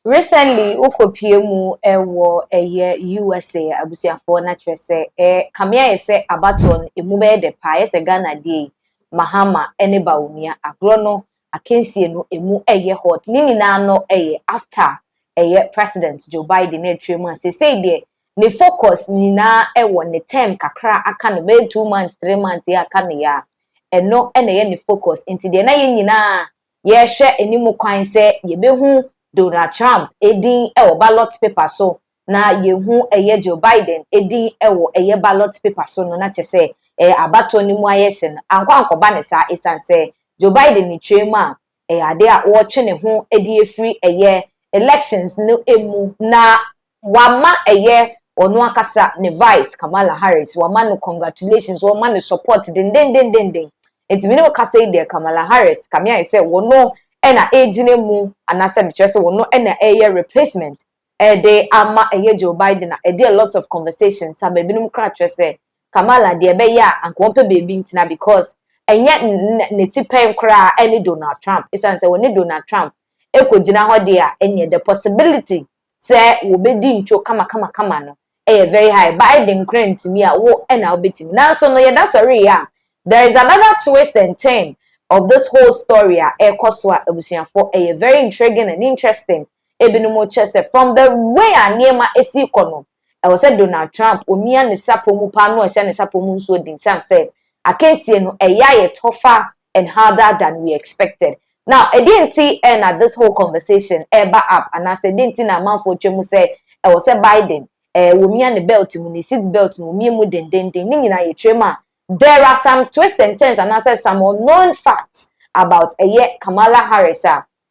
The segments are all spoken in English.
Recently, Okopiemu ewo eye USA abusiafo na kyerese kamea yese abaton emube de pa yese Ghana die Mahama ene baumia agro no akensie no emu eye hot ni nyina no eye after eye President Joe Biden etwemu asese de ne focus nyina ewo ne term kakra aka no be 2 months 3 months ya aka ne ya eno ene ye ne focus inti de na ye nyina ye hwe enimu kwan se ye behu Donald Trump edin ewo ballot paper so na yehu eye Joe Biden edin ewo eye ballot paper so no na chese abato ni mu ayehye no ankoba ne sa esanse Joe Biden ni twemu a ade a wo twe ne ho edi efiri eye elections no emu na wama eye onu akasa ne vice Kamala Harris wama no congratulations wama no support den enti me no kasa ide Kamala Harris kamia ise wono ena ejine mu anase me kyerese wono ena eye replacement de ama eye Joe Biden de a lot of conversations sabe binum kra kyerese Kamala de be ya anko pe baby ntina because enye ne tipen kra ene Donald Trump isanse woni Donald Trump ekogina ho de a ene the possibility say wo bedi ncho kama no very high Biden grant me a wo ena obetimi na so no ye da sorry ya there is another twist and turn of this whole story ekoswa abusiafo very intriguing and interesting ebinumo chese from the way aniema esi kono was said Donald Trump omia ne sapo mu pa no ehye ne sapo mu nso din say akensie no ye tougher and harder than we expected now edinti and at this whole conversation eba up and I said edinti na manfo twemu say was said Biden omia ne belt mu ne seat belt no omia mu den ni nyina ye twema. There are some twists and turns and I said some unknown facts about Kamala Harris.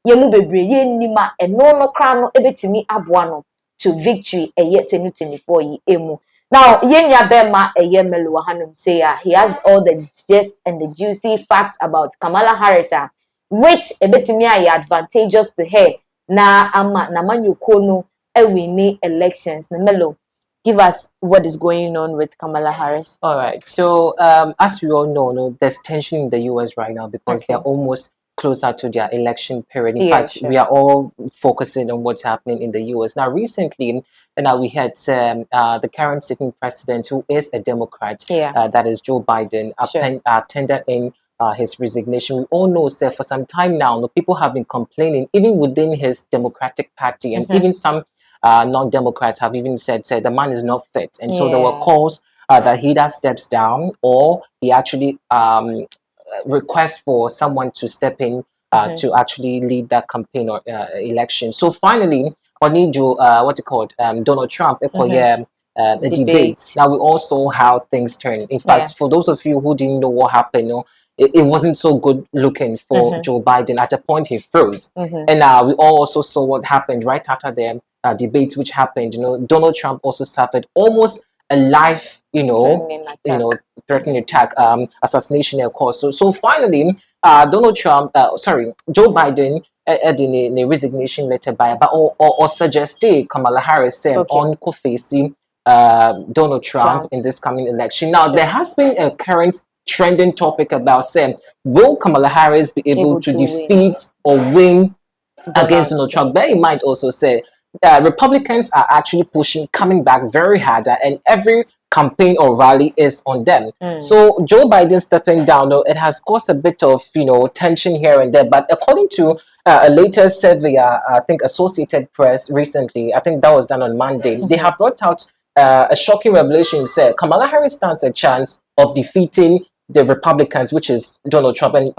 Yemu bebre ye nima no crown ebetimi aboano to victory 2024 emu. Now yenya bema melo hanum say he has all the gist and the juicy facts about Kamala Harris which ebetimi are advantageous to her na ama na manyuko no ewini elections na melo. Give us what is going on with Kamala Harris. All right. So, as we all know, there's tension in the U.S. right now because they're almost closer to their election period. In fact, we are all focusing on what's happening in the U.S. Now, recently, we had the current sitting president, who is a Democrat, that is Joe Biden, tendered in his resignation. We all know, sir, for some time now, people have been complaining, even within his Democratic Party, and even some non-Democrats have even said the man is not fit, and so there were calls that he either steps down or he actually requests for someone to step in to actually lead that campaign or election. So finally, Donald Trump, the debates. Now we all saw how things turned. In fact, for those of you who didn't know what happened, it wasn't so good looking for Joe Biden. At a point, he froze, and we all also saw what happened right after the debates which happened. Donald Trump also suffered almost a life, threatening attack, assassination, of course. So finally, Joe Biden in a resignation letter or suggested Kamala Harris on facing Donald Trump in this coming election. Now there has been a current trending topic about will Kamala Harris be able to defeat or win against Donald Trump? But he might also say Republicans are actually coming back very hard, and every campaign or rally is on them. So Joe Biden stepping down, it has caused a bit of tension here and there. But according to a latest survey, I think Associated Press recently, I think that was done on Monday, they have brought out a shocking revelation. Said Kamala Harris stands a chance of defeating the Republicans, which is Donald Trump, and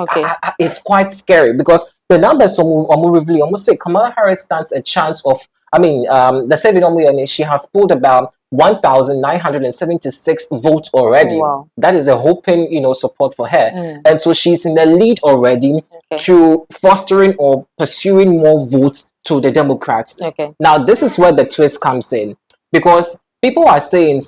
it's quite scary because the numbers almost say Kamala Harris stands a chance of. The survey she has pulled about 1,976 votes already. Wow. That is a hoping, support for her. And so she's in the lead already to fostering or pursuing more votes to the Democrats. Now, this is where the twist comes in because people are saying,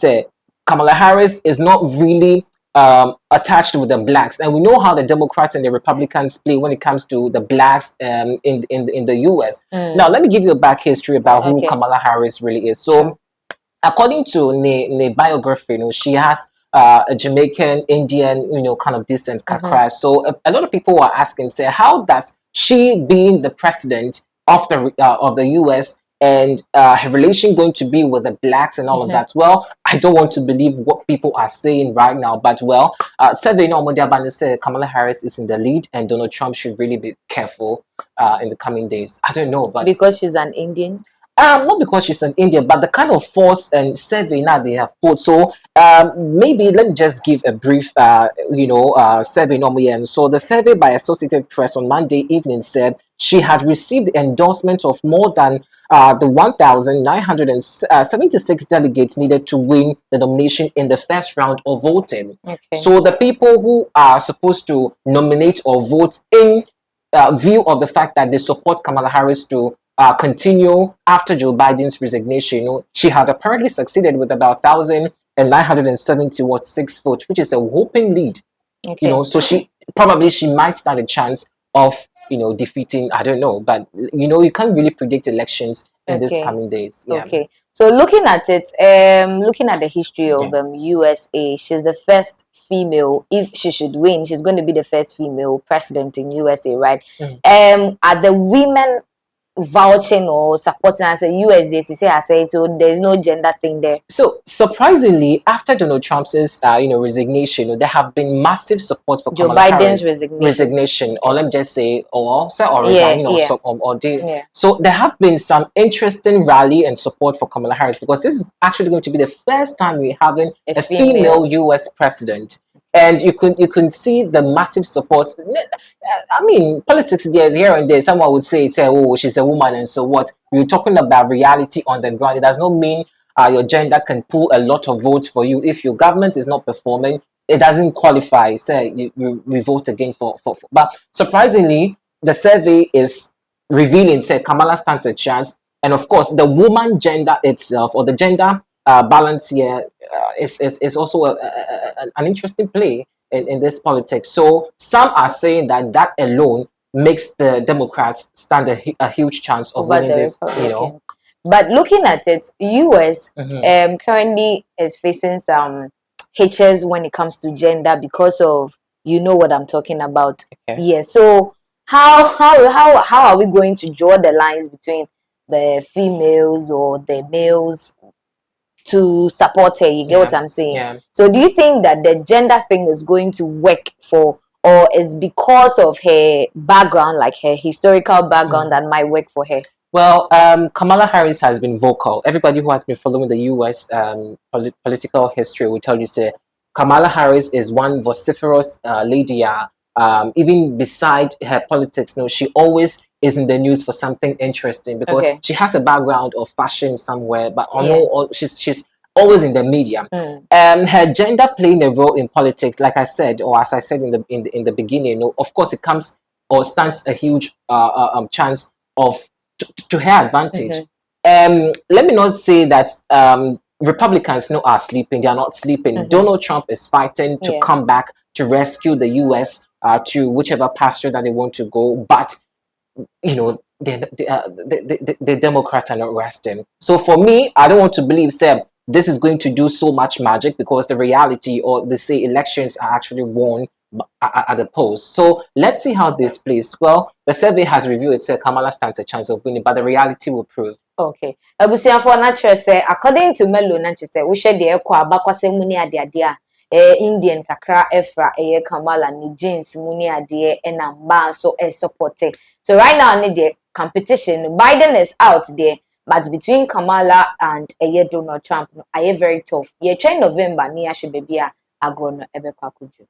Kamala Harris is not really attached with the blacks, and we know how the Democrats and the Republicans play when it comes to the blacks in the US. Now let me give you a back history about who Kamala Harris really is. So according to the biography, she has a Jamaican, Indian, kind of descent, kakra. So a lot of people were asking, how does she, being the president of the US, and her relation going to be with the blacks and all of that. Well, I don't want to believe what people are saying right now, but well, Saturday said Kamala Harris is in the lead, and Donald Trump should really be careful in the coming days. I don't know, but because she's an Indian. Not because she's an Indian, but the kind of force and survey now they have put. So maybe let me just give a brief, survey normally. And so the survey by Associated Press on Monday evening said she had received the endorsement of more than the 1,976 delegates needed to win the nomination in the first round of voting. Okay. So the people who are supposed to nominate or vote in view of the fact that they support Kamala Harris to continue after Joe Biden's resignation. She had apparently succeeded with about 1,976 votes, which is a whopping lead. Okay. So she might stand a chance of defeating, I don't know, but you can't really predict elections in these coming days. Yeah. Okay. So looking at it, looking at the history of USA, she's the first female. If she should win, she's going to be the first female president in USA, right? Are the women vouching or supporting as a USDC I say so there's no gender thing there? So surprisingly, after Donald Trump's resignation, there have been massive support for Joe Kamala Biden's Harris resignation, or let me just say, or resigning, So there have been some interesting rally and support for Kamala Harris, because this is actually going to be the first time we're having a female US president. And you can see the massive support. I mean, politics there's here and there. Someone would say, oh, she's a woman, and so what? We're talking about reality on the ground. It does not mean your gender can pull a lot of votes for you. If your government is not performing, it doesn't qualify. Say you vote again for. But surprisingly, the survey is revealing, say Kamala stands a chance. And of course, the woman gender itself, or the gender balance here, is also an interesting play in this politics. So some are saying that alone makes the Democrats stand a huge chance of winning this. But looking at it, US currently is facing some hitches when it comes to gender, because of what I'm talking about. Okay. Yeah. So how are we going to draw the lines between the females or the males to support her? You get what I'm saying? Yeah. So do you think that the gender thing is going to work or is because of her background, like her historical background, that might work for her? Well, Kamala Harris has been vocal. Everybody who has been following the U.S. Political history will tell you, say, Kamala Harris is one vociferous lady. Even beside her politics, she always is in the news for something interesting, because she has a background of fashion somewhere, but she's always in the media. Her gender playing a role in politics, like I said, or as I said in the beginning, of course it comes or stands a huge chance of to her advantage. Let me not say that Republicans are sleeping. They are not sleeping. Donald Trump is fighting to come back to rescue the U.S. To whichever pasture that they want to go, but the Democrats are not resting. So for me, I don't want to believe, Seb, this is going to do so much magic, because the reality, or they say elections are actually won at the polls. So let's see how this plays. Well, the survey has revealed it said Kamala stands a chance of winning, but the reality will prove. Okay. Abusiafo na say, according to Melo na say, we share the ekwa abakwase muni ade Indian kakra efra Kamala ni jeans muni ade na mba so support. So right now the competition, Biden is out there, but between Kamala and Donald Trump, very tough. Ye try November ni ashe baby agro no ebekwa kuju.